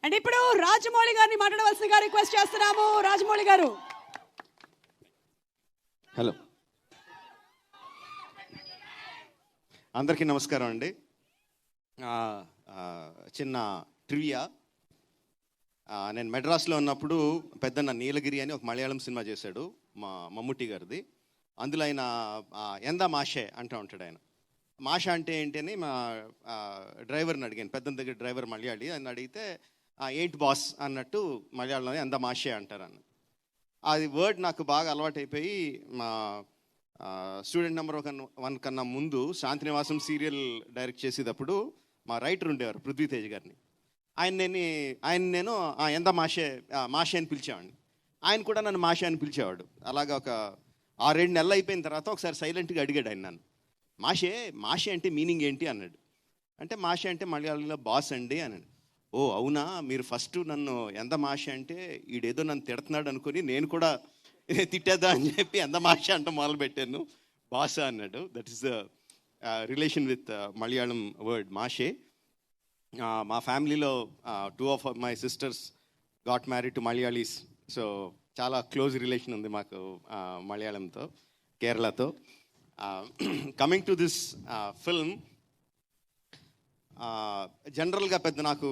And ఇప్పుడు రాజమౌళి గారిని మాట్లాడవలసిందిగా రిక్వెస్ట్ చేస్తున్నాము. రాజమౌళి గారు. హలో, అందరికీ నమస్కారం అండి. చిన్న ట్రివియా. నేను మెడ్రాస్లో ఉన్నప్పుడు పెద్దన్న నీలగిరి అని ఒక మలయాళం సినిమా చేశాడు, మా మమ్ముట్టి గారిది. అందులో ఆయన ఎందా మాషే అంటూ ఉంటాడు. ఆయన మాష అంటే ఏంటి అని మా డ్రైవర్ని అడిగాను. పెద్దన్న దగ్గర డ్రైవర్ మలయాళి. అని అడిగితే ఏంటి బాస్ అన్నట్టు మలయాళంలో ఎందా మాషే అంటారన్న. అది వర్డ్ నాకు బాగా అలవాటు అయిపోయి మా స్టూడెంట్ నెంబర్ 1 కన్నా ముందు శాంతినివాసం సీరియల్ డైరెక్ట్ చేసేటప్పుడు మా రైటర్ ఉండేవారు పృథ్వీతేజ్ గారిని. ఆయన నేను ఎందా మాషే అని పిలిచేవాడిని. ఆయన కూడా నన్ను మాషే అని పిలిచేవాడు. అలాగా ఒక 6-7 నెలలు అయిపోయిన తర్వాత ఒకసారి సైలెంట్గా అడిగాడు ఆయన నన్ను, మాషే అంటే మీనింగ్ ఏంటి అన్నాడు. అంటే మాషే అంటే మలయాళంలో బాస్ అండి అన్నాడు. ఓ అవునా, మీరు ఫస్ట్ నన్ను ఎంత మాషే అంటే ఈడేదో నన్ను తిడుతున్నాడు అనుకుని నేను కూడా తిట్టేద్దా అని చెప్పి ఎంత మాషే అంటే మొదలుపెట్టాను. బాసా అన్నాడు. That is the relation with Malayalam word మాషే. మా ఫ్యామిలీలో 2 of my sisters got married to Malayalis. So చాలా క్లోజ్ రిలేషన్ ఉంది మాకు మలయాళంతో, కేరళతో. కమింగ్ టు దిస్ ఫిల్మ్, జనరల్గా పెద్ద నాకు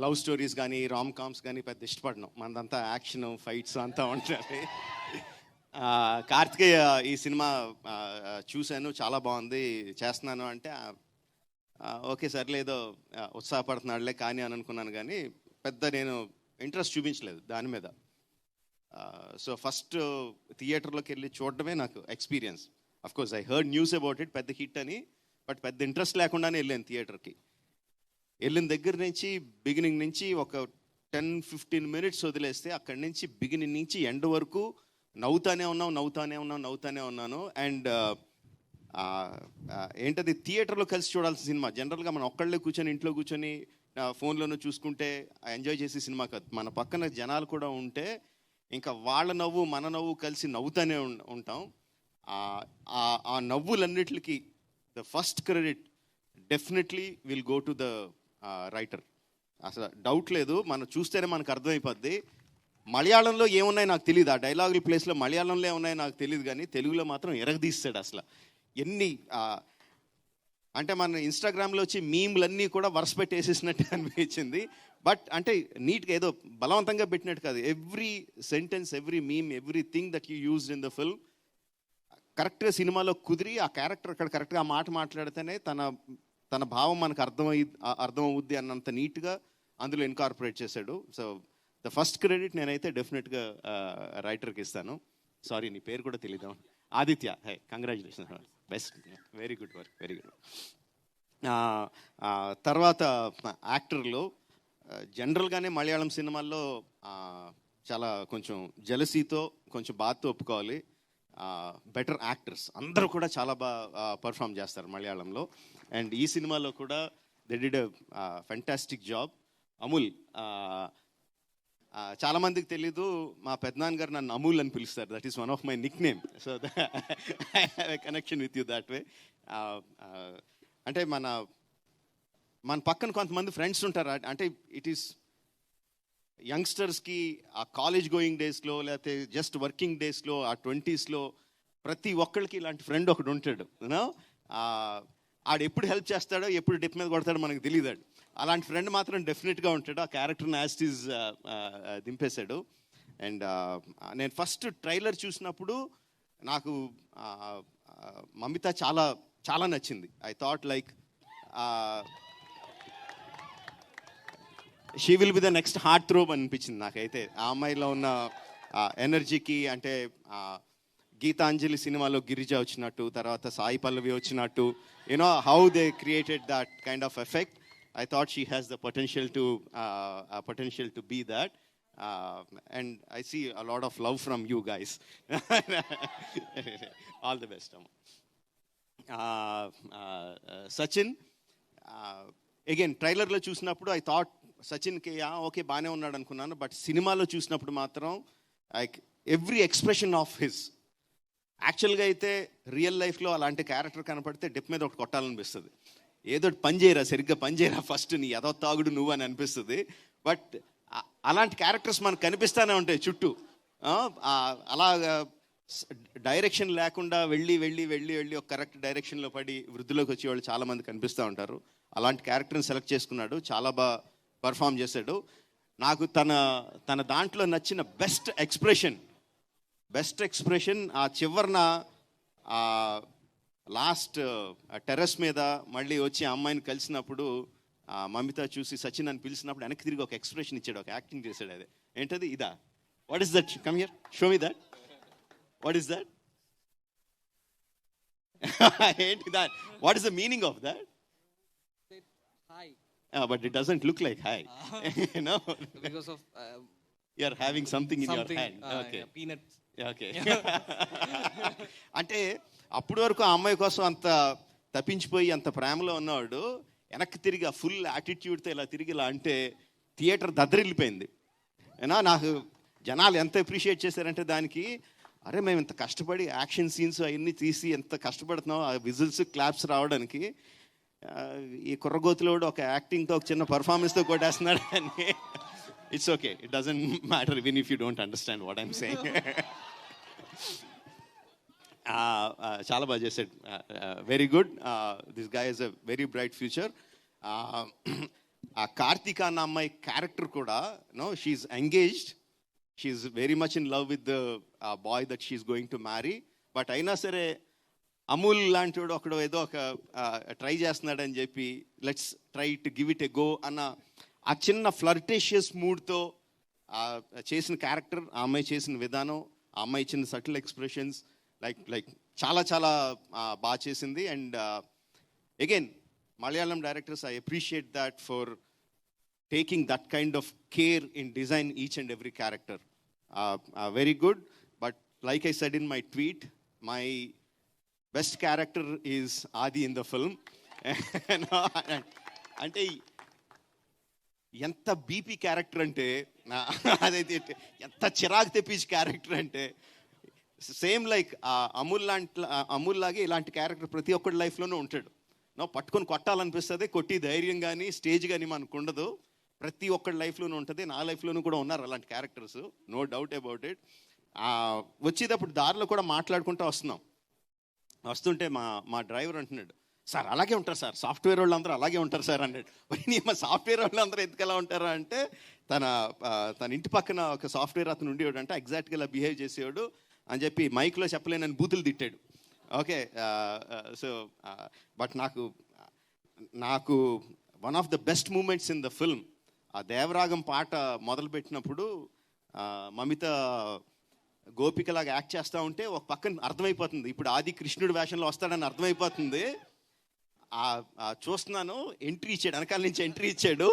లవ్ స్టోరీస్ కానీ రామ్ కామ్స్ కానీ పెద్ద ఇష్టపడను. మనదంతా యాక్షన్ ఫైట్స్ అంతా ఉంటుంది. కార్తికేయ ఈ సినిమా చూశాను, చాలా బాగుంది, చేస్తున్నాను అంటే ఓకే సర్లేదో ఉత్సాహపడుతున్నాడులే కానీ అని అనుకున్నాను. కానీ పెద్ద నేను ఇంట్రెస్ట్ చూపించలేదు దాని మీద. సో ఫస్ట్ థియేటర్లోకి వెళ్ళి చూడడమే నాకు experience. Of course I heard news about it, పెద్ద హిట్ అని, బట్ పెద్ద ఇంట్రెస్ట్ లేకుండానే వెళ్ళాను థియేటర్కి. వెళ్ళిన దగ్గర నుంచి బిగినింగ్ నుంచి ఒక 10-15 minutes వదిలేస్తే అక్కడి నుంచి బిగినింగ్ నుంచి ఎండ్ వరకు నవ్వుతానే ఉన్నాను. అండ్ ఏంటది, థియేటర్లో కలిసి చూడాల్సిన సినిమా. జనరల్గా మనం ఒక్కళ్ళే కూర్చొని ఇంట్లో కూర్చొని ఫోన్లోనూ చూసుకుంటే ఎంజాయ్ చేసే సినిమా కాదు. మన పక్కన జనాలు కూడా ఉంటే ఇంకా వాళ్ళ నవ్వు మన నవ్వు కలిసి నవ్వుతానే ఉంటాం. ఆ నవ్వులన్నిటికి the first credit definitely will go to the writer. అసలు డౌట్ లేదు, మనం చూస్తేనే మనకు అర్థమైపోద్ది. మలయాళంలో ఏమున్నాయి నాకు తెలియదు, ఆ డైలాగుల ప్లేస్లో మలయాళంలో ఏమున్నాయో నాకు తెలియదు, కానీ తెలుగులో మాత్రం ఎరగదీస్తాడు. అసలు ఎన్ని అంటే మన ఇన్స్టాగ్రామ్లో వచ్చి మీమ్లన్నీ కూడా వరుస పెట్టేసేసినట్టు అనిపించింది. బట్ అంటే నీట్గా ఏదో బలవంతంగా పెట్టినట్టు కాదు. Every sentence, every meme, everything that you used in the film కరెక్ట్గా సినిమాలో కుదిరి ఆ క్యారెక్టర్ అక్కడ కరెక్ట్గా ఆ మాట మాట్లాడితేనే తన భావం మనకు అర్థమవుద్ది అన్నంత నీట్గా అందులో ఇన్కార్పొరేట్ చేశాడు. సో ద ఫస్ట్ క్రెడిట్ నేనైతే డెఫినెట్గా రైటర్కి ఇస్తాను. సారీ, నీ పేరు కూడా తెలీదు. Aditya, hey congratulations, best, very good work, very good. తర్వాత యాక్టర్లో జనరల్గానే మలయాళం సినిమాల్లో చాలా కొంచెం జెలసీతో కొంచెం బాధతో ఒప్పుకోవాలి. బెటర్ యాక్టర్స్ అందరూ కూడా చాలా బాగా పర్ఫామ్ చేస్తారు మలయాళంలో. అండ్ ఈ సినిమాలో కూడా they did a fantastic job. Amul, చాలామందికి తెలీదు, మా పెద్దనాన్న గారు నన్ను అమూల్ అని పిలుస్తారు. That is one of my Nick name. So I have a connection with you that way. అంటే మన పక్కన కొంతమంది ఫ్రెండ్స్ ఉంటారు. అంటే ఇట్ ఈస్ యంగ్స్టర్స్కి ఆ కాలేజ్ గోయింగ్ డేస్లో లేకపోతే జస్ట్ వర్కింగ్ డేస్లో ఆ 20sలో ప్రతి ఒక్కరికి ఇలాంటి ఫ్రెండ్ ఒకడు ఉంటాడు. యూనో, ఆడు ఎప్పుడు హెల్ప్ చేస్తాడో ఎప్పుడు డిప్ మీద కొడతాడో మనకు తెలియదాడు. అలాంటి ఫ్రెండ్ మాత్రం డెఫినెట్గా ఉంటాడు. ఆ క్యారెక్టర్ని యాస్టీజ్ దింపేశాడు. అండ్ నేను ఫస్ట్ ట్రైలర్ చూసినప్పుడు నాకు మమిత చాలా చాలా నచ్చింది. I thought like she will be the next heart throb అనిపించింది నాకైతే. ఆ అమ్మాయిలో ఉన్న ఎనర్జీకి, అంటే గీతాంజలి సినిమాలో గిరిజ వచ్చినట్టు, తర్వాత సాయి పల్లవి వచ్చినట్టు, you know how they created that kind of effect. I thought she has the potential to be that, and I see a lot of love from you guys. All the best. Sachin, again trailer lo chusinapudu I thought Sachin ke okay baane unnadu anukunnanu, but cinema lo chusinapudu matram like every expression of his, యాక్చువల్గా అయితే real లైఫ్లో అలాంటి character కనపడితే dip మీద ఒకటి కొట్టాలనిపిస్తుంది. ఏదో పని చేయరా, సరిగ్గా పని చేయరా, ఫస్ట్ నీ ఏదో తాగుడు నువ్వు అని అనిపిస్తుంది. బట్ అలాంటి క్యారెక్టర్స్ మనకు కనిపిస్తూనే ఉంటాయి చుట్టూ. అలాగా డైరెక్షన్ లేకుండా వెళ్ళి ఒక కరెక్ట్ డైరెక్షన్లో పడి వృద్ధిలోకి వచ్చేవాళ్ళు చాలామంది కనిపిస్తూ ఉంటారు. అలాంటి క్యారెక్టర్ని సెలెక్ట్ చేసుకున్నాడు, చాలా బాగా పర్ఫామ్ చేశాడు. నాకు తన దాంట్లో నచ్చిన బెస్ట్ ఎక్స్ప్రెషన్ ఆ చివరిన లాస్ట్ టెర్రస్ మీద మళ్ళీ వచ్చి ఆ అమ్మాయిని కలిసినప్పుడు మమిత చూసి సచిన్ అని పిలిచినప్పుడు వెనక్కి తిరిగి ఒక ఎక్స్ప్రెషన్ ఇచ్చాడు, ఒక యాక్టింగ్ చేశాడు. అదే ఏంటది? ఇదా? What is that? Come here, show me that. What is that? ఏంటి that? What is the meaning of that? Hi. But it doesn't look like hi. No, Because of you are having something in something, your hand. Okay. yeah, peanuts. Okay. అంటే అప్పటి వరకు ఆ అమ్మాయి కోసం అంత తప్పించిపోయి అంత ప్రేమలో ఉన్నవాడు వెనక్కి తిరిగి ఆ ఫుల్ యాటిట్యూడ్తో ఇలా తిరిగి ఇలా అంటే థియేటర్ దద్దరిల్లిపోయింది. నాకు జనాలు ఎంత అప్రిషియేట్ చేశారంటే దానికి, అరే మేము ఇంత కష్టపడి యాక్షన్ సీన్స్ అవన్నీ తీసి ఎంత కష్టపడుతున్నాం, ఆ విజిల్స్ క్లాప్స్ రావడానికి, ఈ కుర్రగోతులోడు ఒక యాక్టింగ్తో ఒక చిన్న పర్ఫార్మెన్స్తో కొట్టేస్తున్నాడు అని. It's okay, it doesn't matter even if you don't understand what I'm saying. చాలా బాగా చేశాడు, very good. This guy is a very bright future. ఆ కార్తీక అన్న అమ్మాయి క్యారెక్టర్ కూడా, no, she's engaged, she's very much in love with the boy that she's going to marry. But అయినా సరే అమూల్ లాంటి వాడు ఒకడు ఏదో ఒక ట్రై చేస్తున్నాడని చెప్పి let's try to give it a go అన్న ఆ చిన్న ఫ్లర్టేషియస్ మూడ్తో చేసిన క్యారెక్టర్, ఆ అమ్మాయి చేసిన విధానం, ఆ అమ్మాయి ఇచ్చిన సటిల్ ఎక్స్ప్రెషన్స్, లైక్ చాలా చాలా బాగా చేసింది. And again Malayalam directors, I appreciate that for taking that kind of care in design each and every character. Very good. But like I said in my tweet, my best character is ఆది in the film. అంటే ఎంత BP character అంటే, అదైతే ఎంత చిరాకు తెప్పించే character అంటే, same like Amul లాగే ఇలాంటి క్యారెక్టర్ ప్రతి ఒక్కటి లైఫ్లోనూ ఉంటాడు. పట్టుకొని కొట్టాలనిపిస్తుంది, కొట్టి ధైర్యం కానీ స్టేజ్ కానీ మనకు ఉండదు. ప్రతి ఒక్కటి లైఫ్లోనూ ఉంటుంది. నా లైఫ్లోనూ కూడా ఉన్నారు అలాంటి characters, no doubt about it. వచ్చేటప్పుడు దారిలో కూడా మాట్లాడుకుంటూ వస్తుంటే మా డ్రైవర్ అంటున్నాడు, సార్ అలాగే ఉంటారు సార్, సాఫ్ట్వేర్ వాళ్ళు అందరూ అలాగే ఉంటారు సార్ అన్నాడు. మా సాఫ్ట్వేర్ వాళ్ళు అందరూ ఎందుకు ఎలా ఉంటారా అంటే, తన ఇంటి పక్కన ఒక సాఫ్ట్వేర్ అతను ఉండేవాడు అంటే ఎగ్జాక్ట్గా ఇలా బిహేవ్ చేసేవాడు అని చెప్పి మైక్లో చెప్పలేనని బూతులు తిట్టాడు. ఓకే. సో బట్ నాకు one of the best moments in the film, ఆ దేవరాగం పాట మొదలుపెట్టినప్పుడు మమిత గోపికలాగా యాక్ట్ చేస్తూ ఉంటే ఒక పక్కన అర్థమైపోతుంది, ఇప్పుడు ఆది కృష్ణుడి వేషంలో వస్తాడని అర్థమైపోతుంది. చూస్తున్నాను, ఎంట్రీ ఇచ్చాడు, వెనకాల నుంచి ఎంట్రీ ఇచ్చాడు.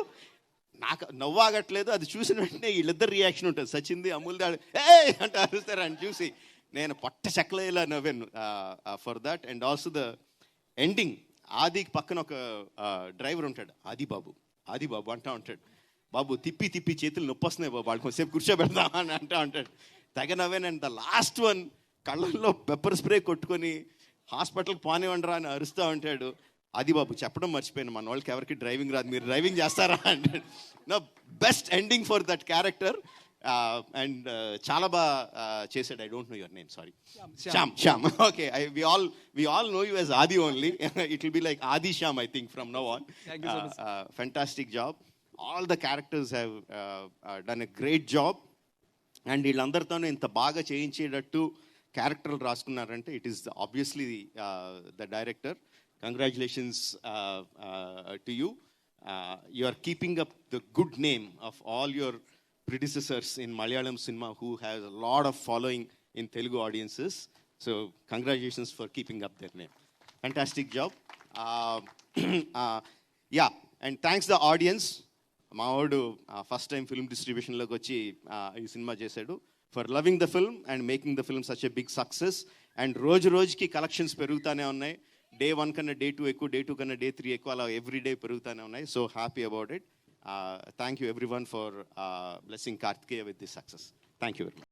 నాకు నవ్వాగట్లేదు. అది చూసిన వెంటనే వీళ్ళిద్దరు రియాక్షన్ ఉంటుంది, సచింది అమూల్ది ఏ అంటే అరుస్తారు అని చూసి నేను పొట్ట చెక్కలేలా నవ్వాను for that. And also the ending, ఆదికి పక్కన ఒక డ్రైవర్ ఉంటాడు, ఆది బాబు అంటూ ఉంటాడు. బాబు తిప్పి చేతులు నొప్పి వస్తున్నాయి బాబు, వాళ్ళు కొంచెంసేపు కూర్చోబెడదాం అని అంటూ ఉంటాడు. తెగ నవ్వాను. అండ్ ద లాస్ట్ వన్, కళ్ళల్లో పెప్పర్ స్ప్రే కొట్టుకొని హాస్పిటల్కి పోనివ్వండిరా అని అరుస్తూ ఉంటాడు. అది బాబు చెప్పడం మర్చిపోయాను, మన వాళ్ళకి ఎవరికి డ్రైవింగ్ రాదు, మీరు డ్రైవింగ్ చేస్తారా అంటే. No, best ending for that character. And చాలా బాగా చేశాడు. I don't know your name, sorry. Shyam. Okay, we all know you as Adi only. It will be like Adi Shyam, I think, from now on. Thank you so much. Fantastic job. All the characters have done a great job. And వీళ్ళందరితోనూ ఇంత బాగా చేయించేటట్టు క్యారెక్టర్లు రాసుకున్నారంటే it is obviously the director. Congratulations to you. You are keeping up the good name of all your predecessors in Malayalam cinema who has a lot of following in Telugu audiences. So congratulations for keeping up their name. Fantastic job. Yeah, and thanks the audience. మా వాడు first time film డిస్ట్రిబ్యూషన్లోకి వచ్చి ఈ cinema చేశాడు. For loving the film and making the film such a big success. And రోజుకి collections పెరుగుతూనే ఉన్నాయి. Day 1 కన్నా Day 2 ఎక్కువ, Day 2 కన్నా Day 3 ఎక్కువ, అలా ఎవ్రీ డే పెరుగుతూనే ఉన్నాయి. So happy about it. Thank you everyone for blessing Kartikeya with this success. Thank you very much.